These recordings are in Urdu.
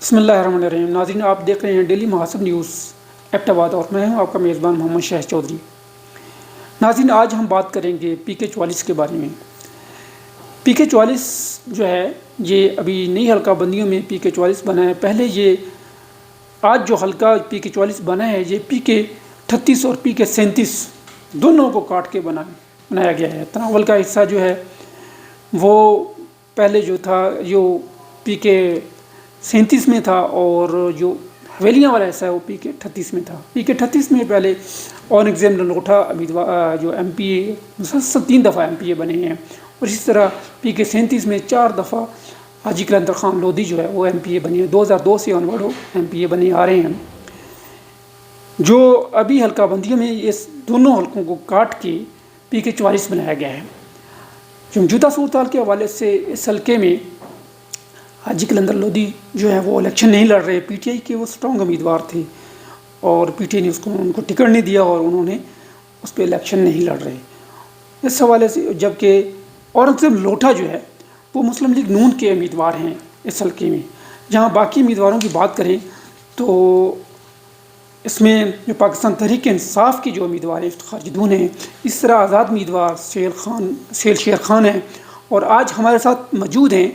بسم اللہ الرحمن الرحیم. ناظرین، آپ دیکھ رہے ہیں ڈیلی محاسب نیوز ایبٹ آباد اور میں ہوں آپ کا میزبان محمد شاہ چودھری. ناظرین، آج ہم بات کریں گے PK-44 کے بارے میں. PK-44 جو ہے یہ ابھی نئی حلقہ بندیوں میں PK-44 بنا ہے. پہلے یہ آج جو حلقہ PK-44 بنا ہے یہ PK-38 اور PK-37 دونوں کو کاٹ کے بنایا گیا ہے. تناول کا حصہ جو ہے وہ پہلے جو تھا جو PK-37 میں تھا اور جو حویلیاں والا حصہ ہے وہ PK-38 میں تھا. PK-38 میں پہلے اورنگزیب لنگوٹا جو MPA مسلسل 3 دفعہ MPA بنے ہیں، اور اسی طرح PK-37 میں 4 دفعہ حاجی قلندر خان لودھی جو ہے وہ MPA بنے ہیں. 2002 سے آنورڈ وہ MPA بنے آ رہے ہیں. جو ابھی حلقہ بندیوں میں اس دونوں حلقوں کو کاٹ کے PK-44 بنایا گیا ہے. جو موجودہ صورتحال کے حوالے سے اس حلقے میں حاجی قلندر لودھی جو ہے وہ الیکشن نہیں لڑ رہے. PTI کے وہ سٹرونگ امیدوار تھے اور PTI نے ان کو ٹکٹ نہیں دیا اور انہوں نے اس پہ الیکشن نہیں لڑ رہے. اس حوالے سے جبکہ اورنگزیب لوٹا جو ہے وہ مسلم لیگ نون کے امیدوار ہیں اس حلقے میں. جہاں باقی امیدواروں کی بات کریں تو اس میں جو پاکستان تحریک انصاف کی جو امیدوار ہیں افتخار جدون ہیں، اس طرح آزاد امیدوار سہیل شیر خان ہیں، اور آج ہمارے ساتھ موجود ہیں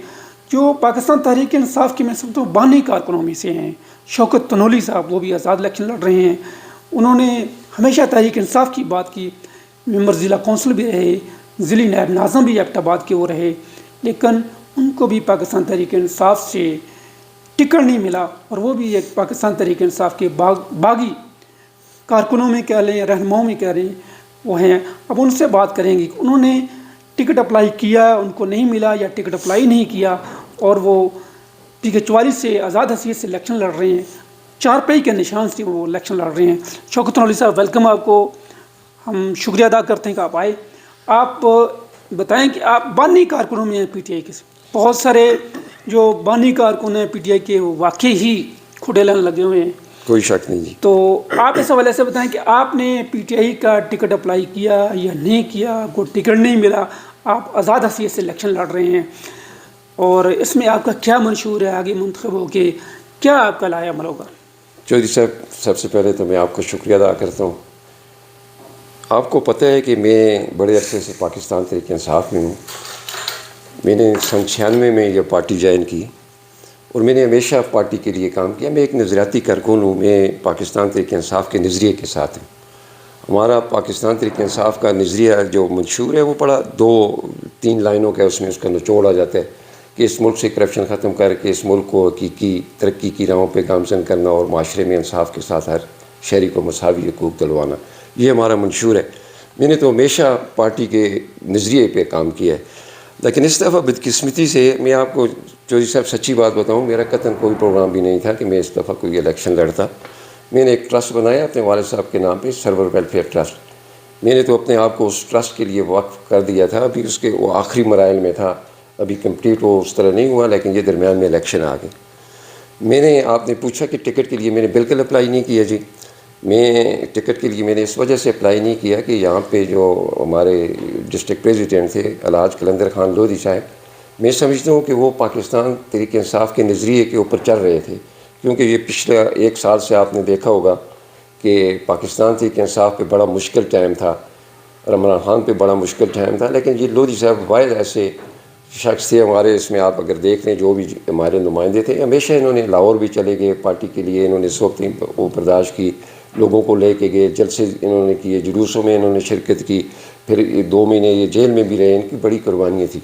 جو پاکستان تحریک انصاف کے میں سب تو بانی کارکنوں میں سے ہیں، شوکت تنولی صاحب. وہ بھی آزاد الیکشن لڑ رہے ہیں. انہوں نے ہمیشہ تحریک انصاف کی بات کی، ممبر ضلع کونسل بھی رہے، ضلعی نائب ناظم بھی ایبٹ آباد کے وہ رہے، لیکن ان کو بھی پاکستان تحریک انصاف سے ٹکٹ نہیں ملا، اور وہ بھی ایک پاکستان تحریک انصاف کے باغی کارکنوں میں کہہ لیں، رہنماؤں میں کہہ رہے ہیں وہ ہیں. اب ان سے بات کریں گے کہ انہوں نے ٹکٹ اپلائی کیا، ان کو نہیں ملا، یا ٹکٹ اپلائی نہیں کیا اور وہ PK-44 سے آزاد حیثیت سے الیکشن لڑ رہے ہیں. 4 پئی کے نشان سے وہ الیکشن لڑ رہے ہیں. شوکت تنولی صاحب، ویلکم. آپ کو ہم شکریہ ادا کرتے ہیں کہ آپ آئے. آپ بتائیں کہ آپ بانی کارکنوں میں ہیں PTI کے. بہت سارے جو بانی کارکن ہیں PTI کے وہ واقعی ہی کھڑے لن لگے ہوئے ہیں، کوئی شک نہیں جی. تو آپ اس حوالے سے بتائیں کہ آپ نے PTI کا ٹکٹ اپلائی کیا یا نہیں کیا؟ آپ کو ٹکٹ نہیں ملا، آپ آزاد حیثیت سے الیکشن لڑ رہے ہیں، اور اس میں آپ کا کیا منشور ہے آگے منتخب ہو کے؟ کیا آپ کا لائحہ عمل ہوگا؟ چودھری صاحب، سب سے پہلے تو میں آپ کا شکریہ ادا کرتا ہوں. آپ کو پتہ ہے کہ میں بڑے عرصے سے پاکستان تحریک انصاف میں ہوں. میں نے 96 میں یہ پارٹی جوائن کی اور میں نے ہمیشہ پارٹی کے لیے کام کیا. میں ایک نظریاتی کارکن ہوں. میں پاکستان تحریک انصاف کے نظریے کے ساتھ ہوں. ہمارا پاکستان تحریک انصاف کا نظریہ جو منشور ہے وہ بڑا 2-3 لائنوں کا ہے. اس میں اس کا نچوڑ آ جاتا ہے کہ اس ملک سے کرپشن ختم کر کے اس ملک کو حقیقی ترقی کی راہوں پہ گامزن کرنا اور معاشرے میں انصاف کے ساتھ ہر شہری کو مساوی حقوق دلوانا، یہ ہمارا منشور ہے. میں نے تو ہمیشہ پارٹی کے نظریے پہ کام کیا ہے. لیکن اس دفعہ بدقسمتی سے میں آپ کو چودھری صاحب سچی بات بتاؤں، میرا قطعاً کوئی پروگرام بھی نہیں تھا کہ میں اس دفعہ کوئی الیکشن لڑتا. میں نے ایک ٹرسٹ بنایا اپنے والد صاحب کے نام پہ، سرور ویلفیئر ٹرسٹ. میں نے تو اپنے آپ کو اس ٹرسٹ کے لیے وقف کر دیا تھا. ابھی اس کے وہ آخری مراحل میں تھا، ابھی کمپلیٹ وہ اس طرح نہیں ہوا، لیکن یہ درمیان میں الیکشن آ گئے. آپ نے پوچھا کہ ٹکٹ کے لیے میں نے بالکل اپلائی نہیں کیا جی. میں ٹکٹ کے لیے میں نے اس وجہ سے اپلائی نہیں کیا کہ یہاں پہ جو ہمارے ڈسٹرکٹ پریزیڈنٹ تھے الحاج قلندر خان لودھی صاحب، میں سمجھتا ہوں کہ وہ پاکستان تحریک انصاف کے نظریے کے اوپر چل رہے تھے. کیونکہ یہ پچھلے 1 سال سے آپ نے دیکھا ہوگا کہ پاکستان تحریک انصاف پہ بڑا مشکل ٹائم تھا، عمران خان پہ بڑا مشکل ٹائم تھا، لیکن یہ لودھی صاحب واحد ایسے شخص تھے ہمارے. اس میں آپ اگر دیکھ لیں جو بھی ہمارے نمائندے تھے، ہمیشہ انہوں نے لاہور بھی چلے گئے پارٹی کے لیے. انہوں نے اس وقت وہ برداشت کی، لوگوں کو لے کے گئے، جلسے انہوں نے کیے، جلوسوں میں انہوں نے شرکت کی. پھر 2 مہینے یہ جیل میں بھی رہے. ان کی بڑی قربانیاں تھیں.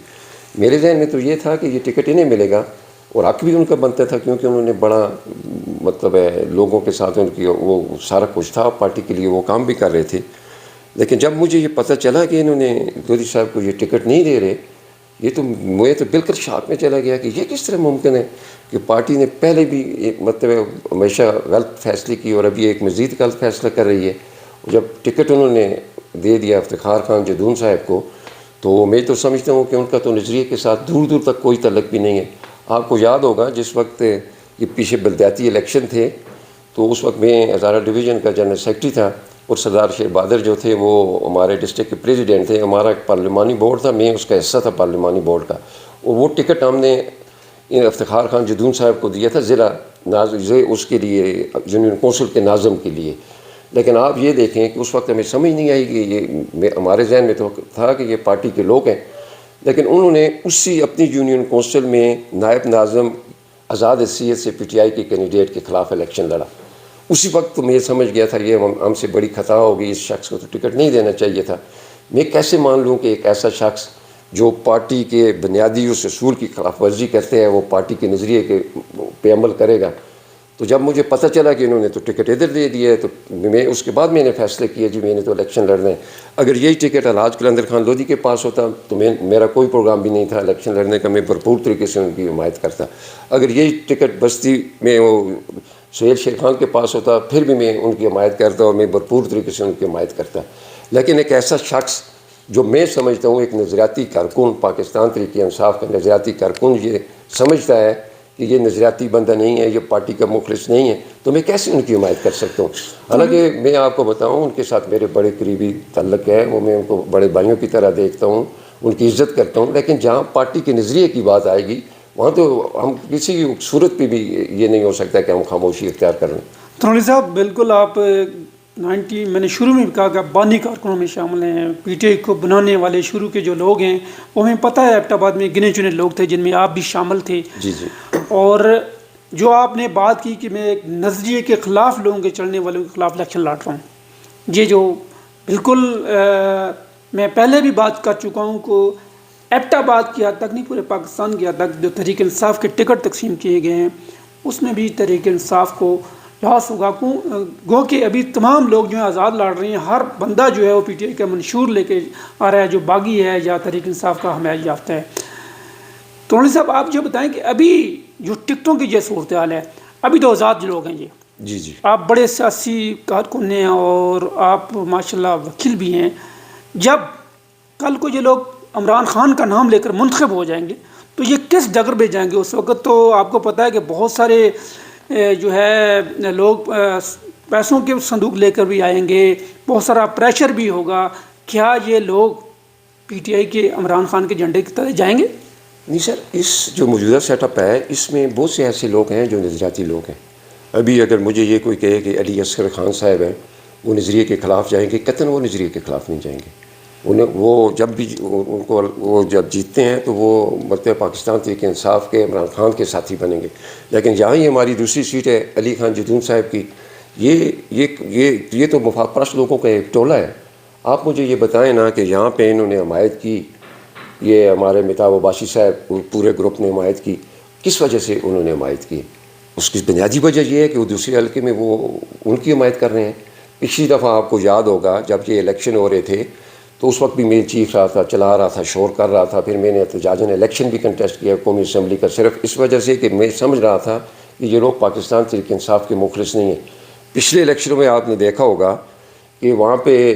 میرے ذہن میں تو یہ تھا کہ یہ ٹکٹ انہیں ملے گا، اور حق بھی ان کا بنتا تھا، کیونکہ انہوں نے بڑا مطلب ہے لوگوں کے ساتھ ان کی وہ سارا کچھ تھا، پارٹی کے لیے وہ کام بھی کر رہے تھے. لیکن جب مجھے یہ پتہ چلا کہ انہوں نے لودھی صاحب کو یہ ٹکٹ نہیں دے رہے، میں تو بالکل شاک میں چلا گیا کہ یہ کس طرح ممکن ہے کہ پارٹی نے پہلے بھی ایک مطلب ہمیشہ غلط فیصلے کی اور ابھی ایک مزید غلط فیصلہ کر رہی ہے. جب ٹکٹ انہوں نے دے دیا افتخار خان جدون صاحب کو، تو میں تو سمجھتا ہوں کہ ان کا تو نظریے کے ساتھ دور دور تک کوئی تعلق بھی نہیں ہے. آپ کو یاد ہوگا جس وقت یہ پیچھے بلدیاتی الیکشن تھے تو اس وقت میں ہزارہ ڈویژن کا جنرل سیکرٹری تھا، اور سردار شیر بہادر جو تھے وہ ہمارے ڈسٹرکٹ کے پریزیڈنٹ تھے. ہمارا ایک پارلیمانی بورڈ تھا، میں اس کا حصہ تھا پارلیمانی بورڈ کا، اور وہ ٹکٹ ہم نے افتخار خان جدون صاحب کو دیا تھا ضلع اس کے لیے یونین کونسل کے ناظم کے لیے. لیکن آپ یہ دیکھیں کہ اس وقت ہمیں سمجھ نہیں آئی کہ یہ ہمارے ذہن میں تو تھا کہ یہ پارٹی کے لوگ ہیں، لیکن انہوں نے اسی اپنی یونین کونسل میں نائب ناظم آزاد حیثیت سے پی ٹی آئی کے کینڈیڈیٹ کے خلاف الیکشن لڑا. اسی وقت تو میں سمجھ گیا تھا یہ ہم سے بڑی خطا ہوگی، اس شخص کو تو ٹکٹ نہیں دینا چاہیے تھا. میں کیسے مان لوں کہ ایک ایسا شخص جو پارٹی کے بنیادی اس اصول کی خلاف ورزی کرتے ہیں وہ پارٹی کے نظریے کے پہ عمل کرے گا؟ تو جب مجھے پتہ چلا کہ انہوں نے تو ٹکٹ ادھر دے دیا ہے تو میں اس کے بعد میں نے فیصلہ کیا جی میں نے تو الیکشن لڑنا ہے. اگر یہی ٹکٹ الحاج قلندر خان لودھی کے پاس ہوتا تو میرا کوئی پروگرام بھی نہیں تھا الیکشن لڑنے کا، میں بھرپور طریقے سے ان کی حمایت کرتا. اگر یہی ٹکٹ بستی میں وہ سہیل شیر خان کے پاس ہوتا پھر بھی میں ان کی حمایت کرتا اور میں بھرپور طریقے سے ان کی حمایت کرتا. لیکن ایک ایسا شخص جو میں سمجھتا ہوں ایک نظریاتی کارکن، پاکستان تحریک انصاف کا نظریاتی کارکن، یہ سمجھتا ہے کہ یہ نظریاتی بندہ نہیں ہے، یہ پارٹی کا مخلص نہیں ہے، تو میں کیسے ان کی حمایت کر سکتا ہوں؟ حالانکہ میں آپ کو بتاؤں ان کے ساتھ میرے بڑے قریبی تعلق ہے، وہ میں ان کو بڑے بھائیوں کی طرح دیکھتا ہوں، ان کی عزت کرتا ہوں. لیکن جہاں پارٹی کے نظریے کی بات آئے گی وہاں تو ہم کسی صورت پہ بھی یہ نہیں ہو سکتا کہ ہم خاموشی اختیار کر لیں. تنوری صاحب بالکل آپ میں نے شروع میں بھی کہا کہ بانی کارکنوں میں شامل ہیں، پی ٹی آئی کو بنانے والے شروع کے جو لوگ ہیں وہ ہمیں پتہ ہے ایبٹ آباد میں گنے چنے لوگ تھے جن میں آپ بھی شامل تھے. جی جی. اور جو آپ نے بات کی کہ میں ایک نظریے کے خلاف لوگوں کے چلنے والوں کے خلاف الیکشن لڑ رہا ہوں، یہ جو بالکل میں پہلے بھی بات کر چکا ہوں کہ ایبٹ آباد کی حد تک نہیں پورے پاکستان کی حد تک جو تحریک انصاف کے ٹکٹ تقسیم کیے گئے ہیں اس میں بھی تحریک انصاف کو لاس ہوگا. گو کہ ابھی تمام لوگ جو ہیں آزاد لڑ رہے ہیں، ہر بندہ جو ہے وہ پی ٹی آئی کا منشور لے کے آ رہا ہے جو باغی ہے یا تحریک انصاف کا حمایت یافتہ ہے. تونی صاحب آپ جو بتائیں کہ ابھی جو ٹکٹوں کی جو صورتحال ہے، ابھی تو آزاد لوگ ہیں یہ جی جی. آپ بڑے سیاسی کارکن ہیں اور آپ ماشاءاللہ وکیل بھی ہیں. جب کل کو یہ لوگ عمران خان کا نام لے کر منتخب ہو جائیں گے تو یہ کس ڈگر پہ جائیں گے؟ اس وقت تو آپ کو پتہ ہے کہ بہت سارے جو ہے لوگ پیسوں کے صندوق لے کر بھی آئیں گے، بہت سارا پریشر بھی ہوگا. کیا یہ لوگ پی ٹی آئی کے عمران خان کے جھنڈے کی طرح جائیں گے؟ نہیں سر، اس جو موجودہ سیٹ اپ ہے اس میں بہت سے ایسے لوگ ہیں جو نظریاتی لوگ ہیں. ابھی اگر مجھے یہ کوئی کہے کہ علی اصغر خان صاحب ہیں وہ نظریے کے خلاف جائیں گے، قطعاً وہ نظریے کے خلاف نہیں جائیں گے. وہ جب بھی ان کو وہ جب جیتتے ہیں تو وہ مطلب پاکستان تحریک انصاف کے عمران خان کے ساتھی بنیں گے. لیکن جہاں ہی ہماری دوسری سیٹ ہے علی خان جدون صاحب کی، یہ تو مفاد پرست لوگوں کا ایک ٹولہ ہے. آپ مجھے یہ بتائیں نا کہ یہاں پہ انہوں نے حمایت کی، یہ ہمارے متاب عباسی صاحب پورے گروپ نے حمایت کی، کس وجہ سے انہوں نے حمایت کی؟ اس کی بنیادی وجہ یہ ہے کہ وہ دوسرے حلقے میں وہ ان کی حمایت کر رہے ہیں. پچھلی دفعہ آپ کو یاد ہوگا جب یہ الیکشن ہو رہے تھے تو اس وقت بھی میں چیخ رہا تھا، چلا رہا تھا، شور کر رہا تھا. پھر میں نے احتجاجاً الیکشن بھی کنٹیسٹ کیا قومی اسمبلی کا، صرف اس وجہ سے کہ میں سمجھ رہا تھا کہ یہ لوگ پاکستان تحریک انصاف کے مخلص نہیں ہیں. پچھلے الیکشنوں میں آپ نے دیکھا ہوگا کہ وہاں پہ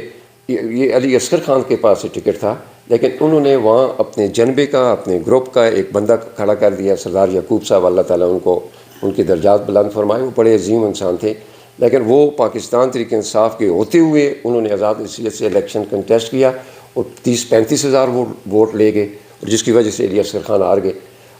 یہ علی اصغر خان کے پاس ٹکٹ تھا، لیکن انہوں نے وہاں اپنے جنبے کا، اپنے گروپ کا ایک بندہ کھڑا کر دیا، سردار یعقوب صاحب، اللہ تعالیٰ ان کو ان کے درجات بلند فرمائے. وہ بڑے عظیم انسان تھے، لیکن وہ پاکستان تحریک انصاف کے ہوتے ہوئے انہوں نے آزاد حیثیت سے الیکشن کنٹیسٹ کیا اور 30-35 ہزار ووٹ لے گئے، اور جس کی وجہ سے علی اصغر خان ہار گئے.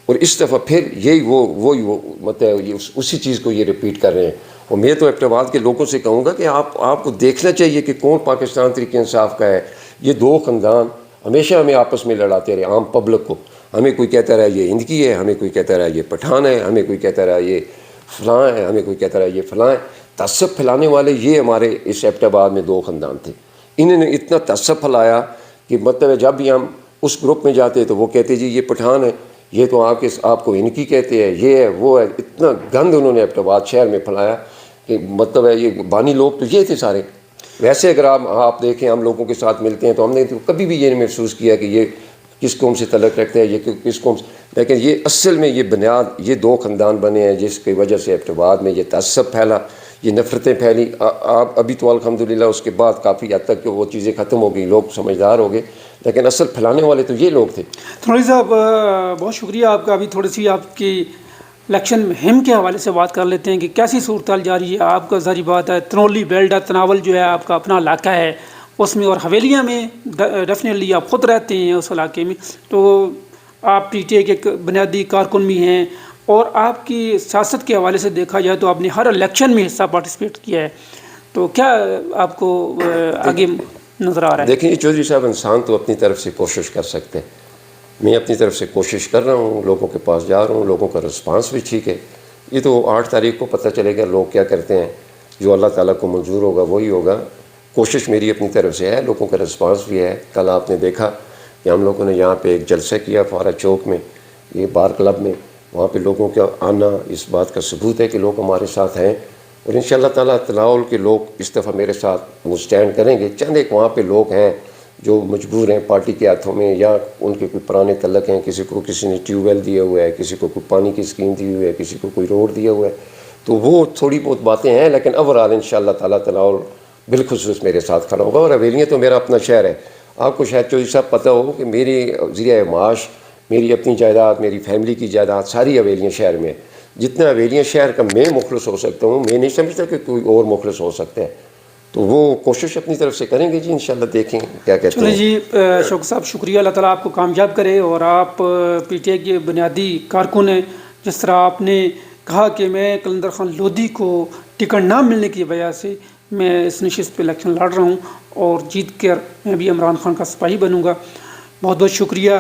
اور اس دفعہ پھر یہی وہی مطلب اسی چیز کو یہ رپیٹ کر رہے ہیں. اور میں تو ایبٹ آباد کے لوگوں سے کہوں گا کہ آپ کو دیکھنا چاہیے کہ کون پاکستان تحریک انصاف کا ہے. یہ دو خاندان ہمیشہ ہمیں آپس میں لڑاتے رہے، عام پبلک کو. ہمیں کوئی کہتا رہا یہ ہند کی ہے، ہمیں کوئی کہتا رہا یہ پٹھان ہے، ہمیں کوئی کہتا رہا یہ فلاں ہے، ہمیں کوئی کہتا رہا یہ فلاں ہے. تعصب پھیلانے والے یہ ہمارے اس ایبٹ آباد میں دو خاندان تھے. انہوں نے اتنا تعصب پھیلایا کہ مطلب جب بھی ہم اس گروپ میں جاتے تو وہ کہتے جی یہ پٹھان ہے، یہ تو آپ کو ان کی کہتے ہیں، یہ ہے وہ ہے. اتنا گند انہوں نے ایبٹ آباد شہر میں پھیلایا کہ مطلب ہے یہ بانی لوگ تو یہ تھے سارے. ویسے اگر آپ دیکھیں ہم لوگوں کے ساتھ ملتے ہیں تو ہم نے تو کبھی بھی یہ نہیں محسوس کیا کہ یہ کس قوم سے تعلق رکھتے ہیں، یہ کس قوم سے. لیکن یہ اصل میں یہ بنیاد یہ دو خاندان بنے ہیں جس کی وجہ سے ایبٹ آباد میں یہ تعصب پھیلا، یہ نفرتیں پھیلی. آپ ابھی تو الحمدللہ اس کے بعد کافی حد تک وہ چیزیں ختم ہو گئی، لوگ سمجھدار ہو گئے، لیکن اصل پھیلانے والے تو یہ لوگ تھے. تھوڑی صاحب بہت شکریہ آپ کا. ابھی تھوڑی سی آپ کی الیکشن مہم کے حوالے سے بات کر لیتے ہیں کہ کیسی صورتحال جاری ہے. آپ کا ظاہری بات ہے تنولی بیلڈا تناول جو ہے آپ کا اپنا علاقہ ہے اس میں، اور حویلیاں میں ڈیفینیٹلی آپ خود رہتے ہیں اس علاقے میں، تو آپ پی ٹی آئی کے بنیادی کارکن بھی ہیں اور آپ کی سیاست کے حوالے سے دیکھا جائے تو آپ نے ہر الیکشن میں حصہ پارٹیسپیٹ کیا ہے، تو کیا آپ کو آگے نظر آ رہا ہے؟ دیکھیں چودھری صاحب، انسان تو اپنی طرف سے کوشش کر سکتے ہیں. میں اپنی طرف سے کوشش کر رہا ہوں، لوگوں کے پاس جا رہا ہوں، لوگوں کا رسپانس بھی ٹھیک ہے. یہ تو 8 تاریخ کو پتہ چلے گا لوگ کیا کرتے ہیں. جو اللہ تعالیٰ کو منظور ہوگا وہی ہوگا. کوشش میری اپنی طرف سے ہے، لوگوں کا رسپانس بھی ہے. کل آپ نے دیکھا کہ ہم لوگوں نے یہاں پہ ایک جلسہ کیا فوارہ چوک میں، یہ بار کلب میں. وہاں پہ لوگوں کا آنا اس بات کا ثبوت ہے کہ لوگ ہمارے ساتھ ہیں، اور انشاءاللہ تعالیٰ تناول کے لوگ اس دفعہ میرے ساتھ وہ اسٹینڈ کریں گے. چند ایک وہاں پہ لوگ ہیں جو مجبور ہیں پارٹی کے ہاتھوں میں، یا ان کے کوئی پرانے تعلق ہیں، کسی نے ٹیوب ویل دیا ہوا ہے، کسی کو کوئی پانی کی اسکیم دی ہوئی ہے، کسی کو کوئی روڈ دیا ہوا ہے. تو وہ تھوڑی بہت باتیں ہیں، لیکن اوورآل انشاءاللہ تعالیٰ تناول بالخصوص میرے ساتھ کھڑا ہوگا. اور حویلیاں تو میرا اپنا شہر ہے. آپ کو شاید چودھری صاحب پتہ ہو کہ میری ذریعہ معاش، میری اپنی جائیداد، میری فیملی کی جائیداد، ساری حویلیاں شہر میں. جتنا حویلیاں شہر کا میں مخلص ہو سکتا ہوں، میں نہیں سمجھتا کہ کوئی اور مخلص ہو سکتا ہے. تو وہ کوشش اپنی طرف سے کریں گے جی، انشاءاللہ دیکھیں کیا کہتے چلیں ہیں. جی، شوق صاحب شکریہ، اللہ تعالیٰ آپ کو کامیاب کرے. اور آپ پی ٹی آئی کے بنیادی کارکن ہیں. جس طرح آپ نے کہا کہ میں قلندر خان لودھی کو ٹکٹ نہ ملنے کی وجہ سے میں اس نشست پہ الیکشن لڑ رہا ہوں، اور جیت کر میں بھی عمران خان کا سپاہی بنوں گا. بہت بہت شکریہ.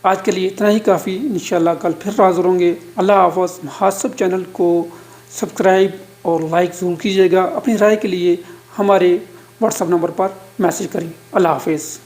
آج کے لیے اتنا ہی کافی. انشاءاللہ کل پھر حاضر ہوں گے. اللہ حافظ. محاسب چینل کو سبسکرائب اور لائک ضرور کیجیے گا. اپنی رائے کے لیے ہمارے واٹس ایپ نمبر پر میسج کریں. اللہ حافظ.